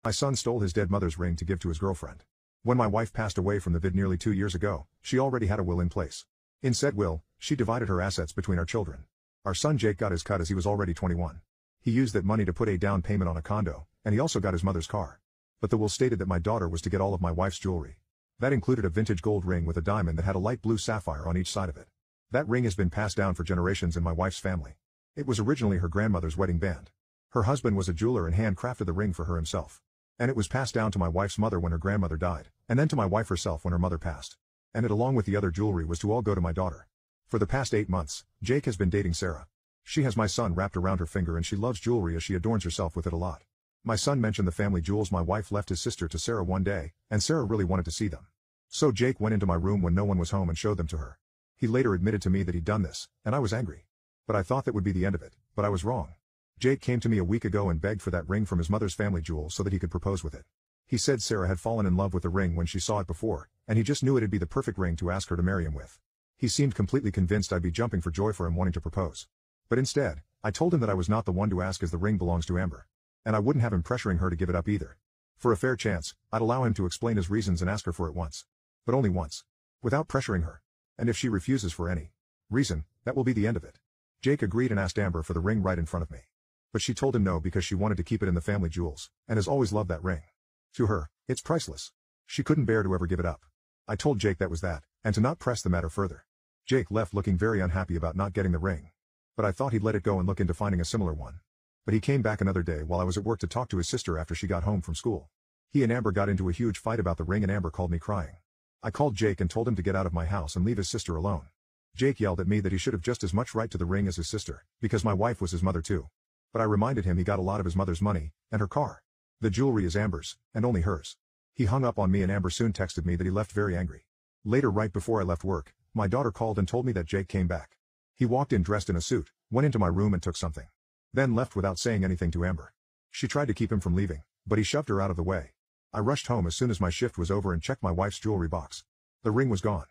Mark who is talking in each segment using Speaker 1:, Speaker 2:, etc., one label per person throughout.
Speaker 1: My son stole his dead mother's ring to give to his girlfriend. When my wife passed away from the vid nearly 2 years ago, she already had a will in place. In said will, she divided her assets between our children. Our son Jake got his cut as he was already 21. He used that money to put a down payment on a condo, and he also got his mother's car. But the will stated that my daughter was to get all of my wife's jewelry. That included a vintage gold ring with a diamond that had a light blue sapphire on each side of it. That ring has been passed down for generations in my wife's family. It was originally her grandmother's wedding band. Her husband was a jeweler and handcrafted the ring for her himself. And it was passed down to my wife's mother when her grandmother died, and then to my wife herself when her mother passed. And it along with the other jewelry was to all go to my daughter. For the past 8 months, Jake has been dating Sarah. She has my son wrapped around her finger and she loves jewelry as she adorns herself with it a lot. My son mentioned the family jewels my wife left his sister to Sarah one day, and Sarah really wanted to see them. So Jake went into my room when no one was home and showed them to her. He later admitted to me that he'd done this, and I was angry. But I thought that would be the end of it, but I was wrong. Jake came to me a week ago and begged for that ring from his mother's family jewel so that he could propose with it. He said Sarah had fallen in love with the ring when she saw it before, and he just knew it'd be the perfect ring to ask her to marry him with. He seemed completely convinced I'd be jumping for joy for him wanting to propose. But instead, I told him that I was not the one to ask as the ring belongs to Amber. And I wouldn't have him pressuring her to give it up either. For a fair chance, I'd allow him to explain his reasons and ask her for it once. But only once. Without pressuring her. And if she refuses for any reason, that will be the end of it. Jake agreed and asked Amber for the ring right in front of me. But she told him no because she wanted to keep it in the family jewels, and has always loved that ring. To her, it's priceless. She couldn't bear to ever give it up. I told Jake that was that, and to not press the matter further. Jake left looking very unhappy about not getting the ring. But I thought he'd let it go and look into finding a similar one. But he came back another day while I was at work to talk to his sister after she got home from school. He and Amber got into a huge fight about the ring and Amber called me crying. I called Jake and told him to get out of my house and leave his sister alone. Jake yelled at me that he should have just as much right to the ring as his sister, because my wife was his mother too. But I reminded him he got a lot of his mother's money, and her car. The jewelry is Amber's, and only hers. He hung up on me and Amber soon texted me that he left very angry. Later right before I left work, my daughter called and told me that Jake came back. He walked in dressed in a suit, went into my room and took something. Then left without saying anything to Amber. She tried to keep him from leaving, but he shoved her out of the way. I rushed home as soon as my shift was over and checked my wife's jewelry box. The ring was gone.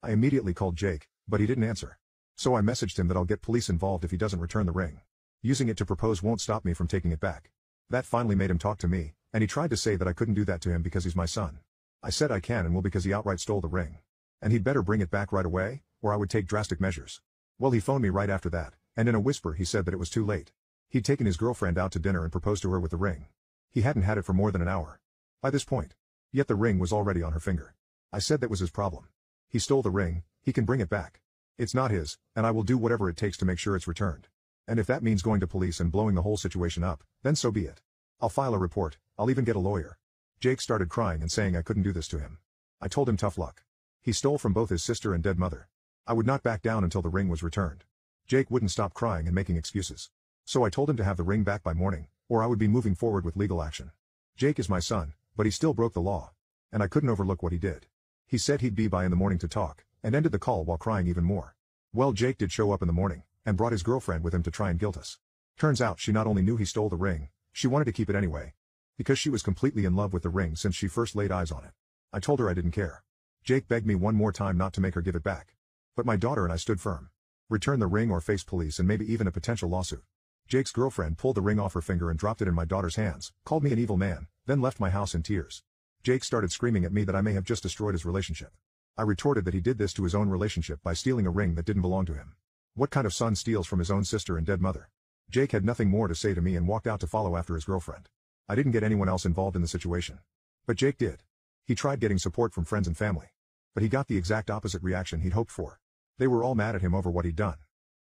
Speaker 1: I immediately called Jake, but he didn't answer. So I messaged him that I'll get police involved if he doesn't return the ring. Using it to propose won't stop me from taking it back. That finally made him talk to me, and he tried to say that I couldn't do that to him because he's my son. I said I can and will because he outright stole the ring. And he'd better bring it back right away, or I would take drastic measures. Well, he phoned me right after that, and in a whisper he said that it was too late. He'd taken his girlfriend out to dinner and proposed to her with the ring. He hadn't had it for more than an hour. By this point. Yet the ring was already on her finger. I said that was his problem. He stole the ring, he can bring it back. It's not his, and I will do whatever it takes to make sure it's returned. And if that means going to police and blowing the whole situation up, then so be it. I'll file a report, I'll even get a lawyer. Jake started crying and saying I couldn't do this to him. I told him tough luck. He stole from both his sister and dead mother. I would not back down until the ring was returned. Jake wouldn't stop crying and making excuses. So I told him to have the ring back by morning, or I would be moving forward with legal action. Jake is my son, but he still broke the law. And I couldn't overlook what he did. He said he'd be by in the morning to talk, and ended the call while crying even more. Well, Jake did show up in the morning, and brought his girlfriend with him to try and guilt us. Turns out she not only knew he stole the ring, she wanted to keep it anyway. Because she was completely in love with the ring since she first laid eyes on it. I told her I didn't care. Jake begged me one more time not to make her give it back. But my daughter and I stood firm. Return the ring or face police and maybe even a potential lawsuit. Jake's girlfriend pulled the ring off her finger and dropped it in my daughter's hands, called me an evil man, then left my house in tears. Jake started screaming at me that I may have just destroyed his relationship. I retorted that he did this to his own relationship by stealing a ring that didn't belong to him. What kind of son steals from his own sister and dead mother? Jake had nothing more to say to me and walked out to follow after his girlfriend. I didn't get anyone else involved in the situation. But Jake did. He tried getting support from friends and family. But he got the exact opposite reaction he'd hoped for. They were all mad at him over what he'd done.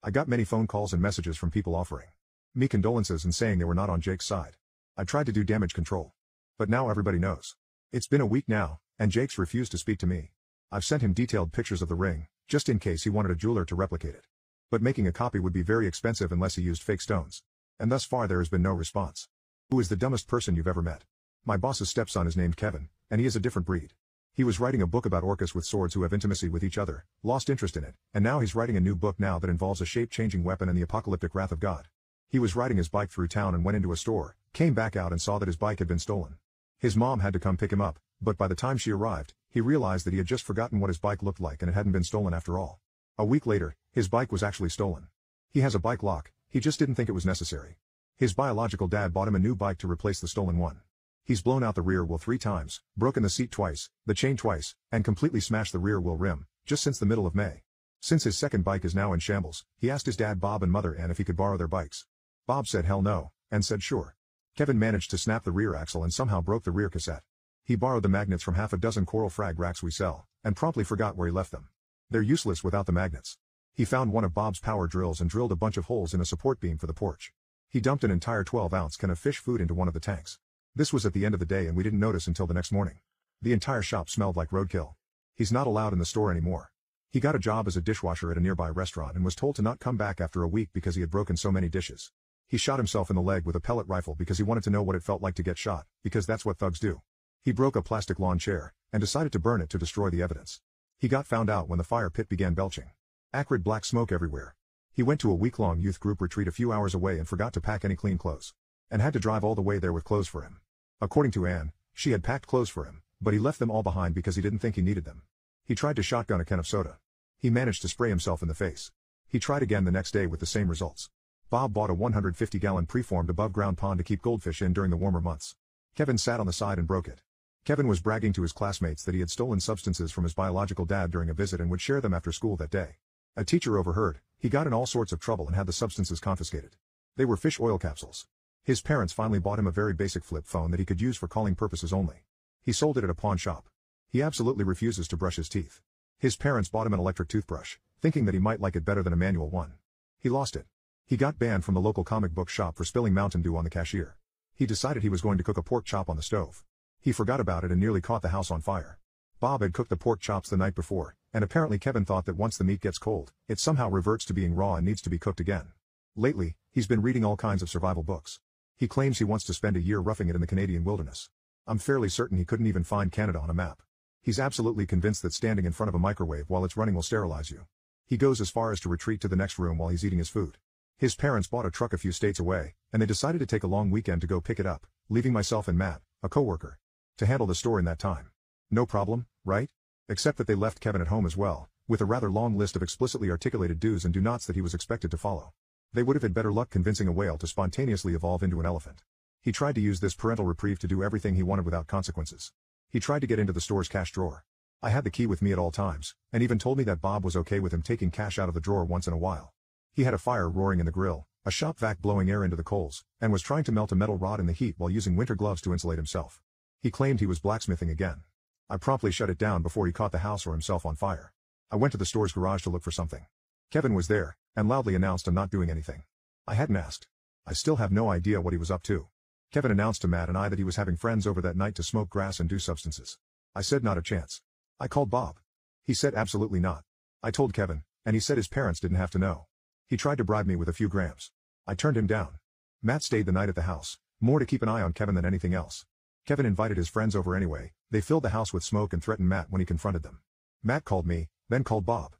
Speaker 1: I got many phone calls and messages from people offering me condolences and saying they were not on Jake's side. I tried to do damage control. But now everybody knows. It's been a week now, and Jake's refused to speak to me. I've sent him detailed pictures of the ring, just in case he wanted a jeweler to replicate it. But making a copy would be very expensive unless he used fake stones. And thus far there has been no response. Who is the dumbest person you've ever met? My boss's stepson is named Kevin, and he is a different breed. He was writing a book about orcas with swords who have intimacy with each other, lost interest in it, and now he's writing a new book now that involves a shape-changing weapon and the apocalyptic wrath of God. He was riding his bike through town and went into a store, came back out and saw that his bike had been stolen. His mom had to come pick him up, but by the time she arrived, he realized that he had just forgotten what his bike looked like and it hadn't been stolen after all. A week later, his bike was actually stolen. He has a bike lock, he just didn't think it was necessary. His biological dad bought him a new bike to replace the stolen one. He's blown out the rear wheel 3 times, broken the seat twice, the chain twice, and completely smashed the rear wheel rim, just since the middle of May. Since his second bike is now in shambles, he asked his dad Bob and mother Ann if he could borrow their bikes. Bob said hell no, and said sure. Kevin managed to snap the rear axle and somehow broke the rear cassette. He borrowed the magnets from half a dozen coral frag racks we sell, and promptly forgot where he left them. They're useless without the magnets. He found one of Bob's power drills and drilled a bunch of holes in a support beam for the porch. He dumped an entire 12-ounce can of fish food into one of the tanks. This was at the end of the day and we didn't notice until the next morning. The entire shop smelled like roadkill. He's not allowed in the store anymore. He got a job as a dishwasher at a nearby restaurant and was told to not come back after a week because he had broken so many dishes. He shot himself in the leg with a pellet rifle because he wanted to know what it felt like to get shot, because that's what thugs do. He broke a plastic lawn chair, and decided to burn it to destroy the evidence. He got found out when the fire pit began belching acrid black smoke everywhere. He went to a week-long youth group retreat a few hours away and forgot to pack any clean clothes. And had to drive all the way there with clothes for him. According to Ann, she had packed clothes for him, but he left them all behind because he didn't think he needed them. He tried to shotgun a can of soda. He managed to spray himself in the face. He tried again the next day with the same results. Bob bought a 150-gallon preformed above-ground pond to keep goldfish in during the warmer months. Kevin sat on the side and broke it. Kevin was bragging to his classmates that he had stolen substances from his biological dad during a visit and would share them after school that day. A teacher overheard. He got in all sorts of trouble and had the substances confiscated. They were fish oil capsules. His parents finally bought him a very basic flip phone that he could use for calling purposes only. He sold it at a pawn shop. He absolutely refuses to brush his teeth. His parents bought him an electric toothbrush, thinking that he might like it better than a manual one. He lost it. He got banned from the local comic book shop for spilling Mountain Dew on the cashier. He decided he was going to cook a pork chop on the stove. He forgot about it and nearly caught the house on fire. Bob had cooked the pork chops the night before, and apparently Kevin thought that once the meat gets cold, it somehow reverts to being raw and needs to be cooked again. Lately, he's been reading all kinds of survival books. He claims he wants to spend a year roughing it in the Canadian wilderness. I'm fairly certain he couldn't even find Canada on a map. He's absolutely convinced that standing in front of a microwave while it's running will sterilize you. He goes as far as to retreat to the next room while he's eating his food. His parents bought a truck a few states away, and they decided to take a long weekend to go pick it up, leaving myself and Matt, a coworker, to handle the store in that time. No problem, right? Except that they left Kevin at home as well, with a rather long list of explicitly articulated do's and do nots that he was expected to follow. They would have had better luck convincing a whale to spontaneously evolve into an elephant. He tried to use this parental reprieve to do everything he wanted without consequences. He tried to get into the store's cash drawer. I had the key with me at all times, and even told me that Bob was okay with him taking cash out of the drawer once in a while. He had a fire roaring in the grill, a shop vac blowing air into the coals, and was trying to melt a metal rod in the heat while using winter gloves to insulate himself. He claimed he was blacksmithing again. I promptly shut it down before he caught the house or himself on fire. I went to the store's garage to look for something. Kevin was there, and loudly announced I'm not doing anything. I hadn't asked. I still have no idea what he was up to. Kevin announced to Matt and I that he was having friends over that night to smoke grass and do substances. I said not a chance. I called Bob. He said absolutely not. I told Kevin, and he said his parents didn't have to know. He tried to bribe me with a few grams. I turned him down. Matt stayed the night at the house, more to keep an eye on Kevin than anything else. Kevin invited his friends over anyway. They filled the house with smoke and threatened Matt when he confronted them. Matt called me, then called Bob.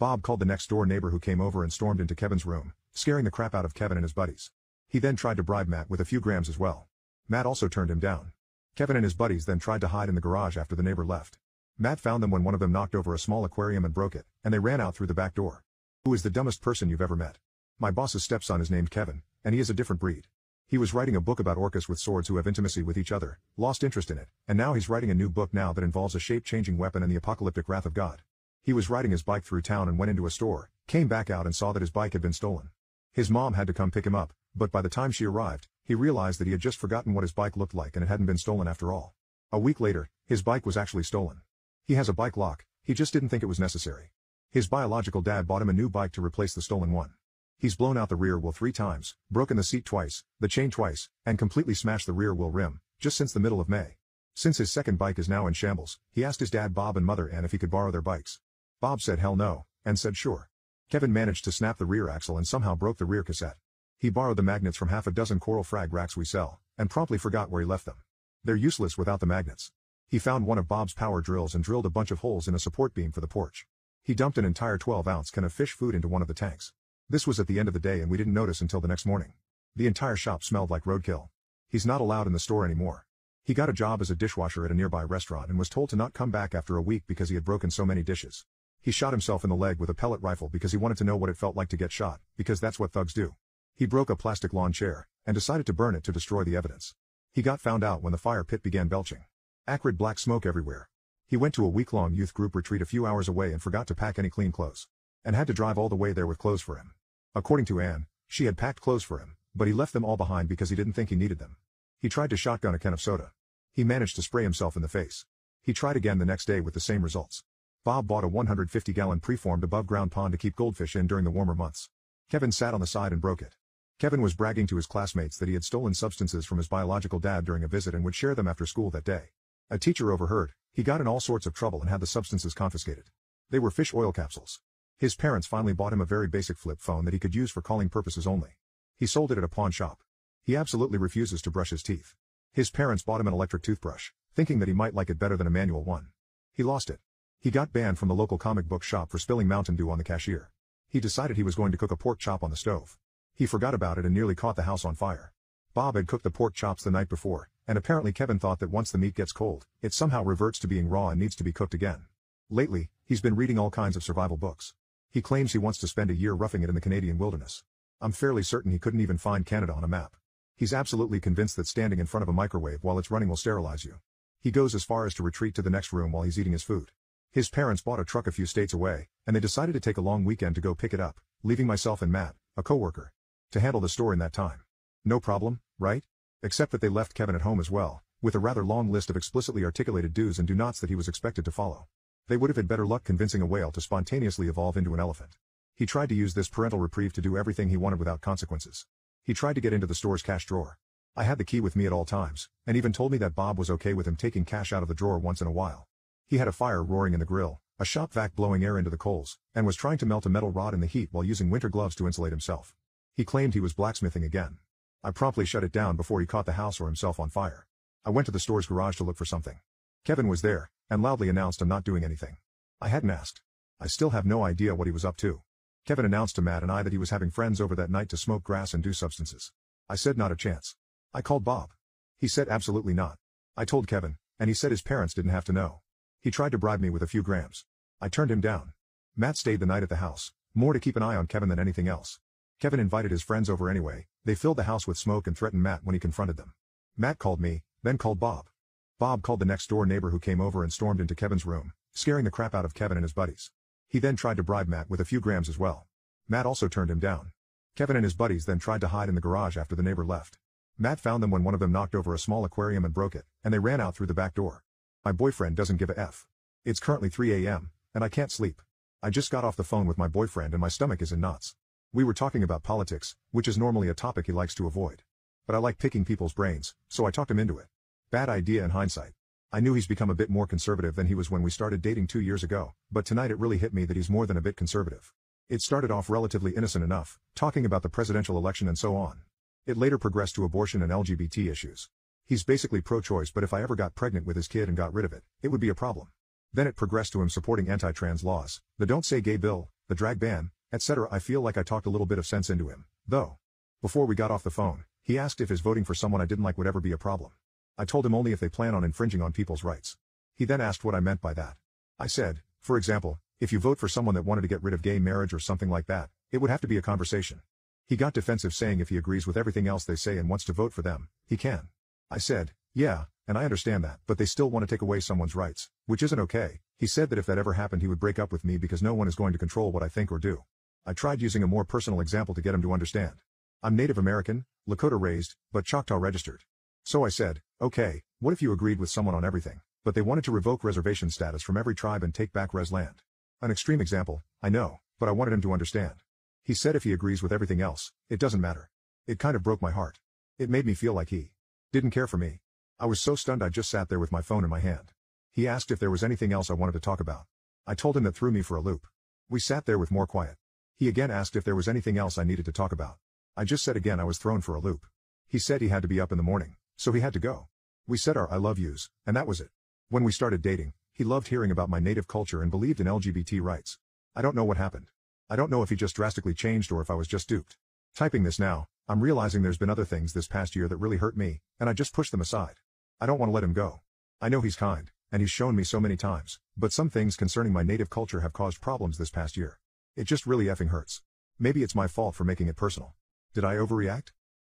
Speaker 1: Bob called the next door neighbor who came over and stormed into Kevin's room, scaring the crap out of Kevin and his buddies. He then tried to bribe Matt with a few grams as well. Matt also turned him down. Kevin and his buddies then tried to hide in the garage after the neighbor left. Matt found them when one of them knocked over a small aquarium and broke it, and they ran out through the back door. Who is the dumbest person you've ever met? My boss's stepson is named Kevin, and he is a different breed. He was writing a book about orcas with swords who have intimacy with each other, lost interest in it, and now he's writing a new book now that involves a shape-changing weapon and the apocalyptic wrath of God. He was riding his bike through town and went into a store, came back out and saw that his bike had been stolen. His mom had to come pick him up, but by the time she arrived, he realized that he had just forgotten what his bike looked like and it hadn't been stolen after all. A week later, his bike was actually stolen. He has a bike lock, he just didn't think it was necessary. His biological dad bought him a new bike to replace the stolen one. He's blown out the rear wheel 3 times, broken the seat twice, the chain twice, and completely smashed the rear wheel rim, just since the middle of May. Since his second bike is now in shambles, he asked his dad Bob and mother Ann if he could borrow their bikes. Bob said hell no, and said sure. Kevin managed to snap the rear axle and somehow broke the rear cassette. He borrowed the magnets from half a dozen coral frag racks we sell, and promptly forgot where he left them. They're useless without the magnets. He found one of Bob's power drills and drilled a bunch of holes in a support beam for the porch. He dumped an entire 12-ounce can of fish food into one of the tanks. This was at the end of the day and we didn't notice until the next morning. The entire shop smelled like roadkill. He's not allowed in the store anymore. He got a job as a dishwasher at a nearby restaurant and was told to not come back after a week because he had broken so many dishes. He shot himself in the leg with a pellet rifle because he wanted to know what it felt like to get shot, because that's what thugs do. He broke a plastic lawn chair, and decided to burn it to destroy the evidence. He got found out when the fire pit began belching acrid black smoke everywhere. He went to a week-long youth group retreat a few hours away and forgot to pack any clean clothes. And had to drive all the way there with clothes for him. According to Anne, she had packed clothes for him, but he left them all behind because he didn't think he needed them. He tried to shotgun a can of soda. He managed to spray himself in the face. He tried again the next day with the same results. Bob bought a 150-gallon preformed above-ground pond to keep goldfish in during the warmer months. Kevin sat on the side and broke it. Kevin was bragging to his classmates that he had stolen substances from his biological dad during a visit and would share them after school that day. A teacher overheard. He got in all sorts of trouble and had the substances confiscated. They were fish oil capsules. His parents finally bought him a very basic flip phone that he could use for calling purposes only. He sold it at a pawn shop. He absolutely refuses to brush his teeth. His parents bought him an electric toothbrush, thinking that he might like it better than a manual one. He lost it. He got banned from the local comic book shop for spilling Mountain Dew on the cashier. He decided he was going to cook a pork chop on the stove. He forgot about it and nearly caught the house on fire. Bob had cooked the pork chops the night before, and apparently Kevin thought that once the meat gets cold, it somehow reverts to being raw and needs to be cooked again. Lately, he's been reading all kinds of survival books. He claims he wants to spend a year roughing it in the Canadian wilderness. I'm fairly certain he couldn't even find Canada on a map. He's absolutely convinced that standing in front of a microwave while it's running will sterilize you. He goes as far as to retreat to the next room while he's eating his food. His parents bought a truck a few states away, and they decided to take a long weekend to go pick it up, leaving myself and Matt, a coworker, to handle the store in that time. No problem, right? Except that they left Kevin at home as well, with a rather long list of explicitly articulated do's and do nots that he was expected to follow. They would have had better luck convincing a whale to spontaneously evolve into an elephant. He tried to use this parental reprieve to do everything he wanted without consequences. He tried to get into the store's cash drawer. I had the key with me at all times, and even told me that Bob was okay with him taking cash out of the drawer once in a while. He had a fire roaring in the grill, a shop vac blowing air into the coals, and was trying to melt a metal rod in the heat while using winter gloves to insulate himself. He claimed he was blacksmithing again. I promptly shut it down before he caught the house or himself on fire. I went to the store's garage to look for something. Kevin was there, and loudly announced I'm not doing anything. I hadn't asked. I still have no idea what he was up to. Kevin announced to Matt and I that he was having friends over that night to smoke grass and do substances. I said not a chance. I called Bob. He said absolutely not. I told Kevin, and he said his parents didn't have to know. He tried to bribe me with a few grams. I turned him down. Matt stayed the night at the house, more to keep an eye on Kevin than anything else. Kevin invited his friends over anyway. They filled the house with smoke and threatened Matt when he confronted them. Matt called me, then called Bob. Bob called the next door neighbor who came over and stormed into Kevin's room, scaring the crap out of Kevin and his buddies. He then tried to bribe Matt with a few grams as well. Matt also turned him down. Kevin and his buddies then tried to hide in the garage after the neighbor left. Matt found them when one of them knocked over a small aquarium and broke it, and they ran out through the back door. My boyfriend doesn't give a F. It's currently 3 a.m., and I can't sleep. I just got off the phone with my boyfriend and my stomach is in knots. We were talking about politics, which is normally a topic he likes to avoid. But I like picking people's brains, so I talked him into it. Bad idea in hindsight. I knew he's become a bit more conservative than he was when we started dating 2 years ago, but tonight it really hit me that he's more than a bit conservative. It started off relatively innocent enough, talking about the presidential election and so on. It later progressed to abortion and LGBT issues. He's basically pro-choice, but if I ever got pregnant with his kid and got rid of it, it would be a problem. Then it progressed to him supporting anti-trans laws, the Don't Say Gay bill, the drag ban, etc. I feel like I talked a little bit of sense into him, though. Before we got off the phone, he asked if his voting for someone I didn't like would ever be a problem. I told him only if they plan on infringing on people's rights. He then asked what I meant by that. I said, for example, if you vote for someone that wanted to get rid of gay marriage or something like that, it would have to be a conversation. He got defensive, saying if he agrees with everything else they say and wants to vote for them, he can. I said, yeah, and I understand that, but they still want to take away someone's rights, which isn't okay. He said that if that ever happened he would break up with me because no one is going to control what I think or do. I tried using a more personal example to get him to understand. I'm Native American, Lakota raised, but Choctaw registered. So I said, okay, what if you agreed with someone on everything, but they wanted to revoke reservation status from every tribe and take back res land? An extreme example, I know, but I wanted him to understand. He said if he agrees with everything else, it doesn't matter. It kind of broke my heart. It made me feel like he didn't care for me. I was so stunned I just sat there with my phone in my hand. He asked if there was anything else I wanted to talk about. I told him that threw me for a loop. We sat there with more quiet. He again asked if there was anything else I needed to talk about. I just said again I was thrown for a loop. He said he had to be up in the morning, so he had to go. We said our I love yous, and that was it. When we started dating, he loved hearing about my native culture and believed in LGBT rights. I don't know what happened. I don't know if he just drastically changed or if I was just duped. Typing this now, I'm realizing there's been other things this past year that really hurt me, and I just pushed them aside. I don't want to let him go. I know he's kind, and he's shown me so many times, but some things concerning my native culture have caused problems this past year. It just really effing hurts. Maybe it's my fault for making it personal. Did I overreact?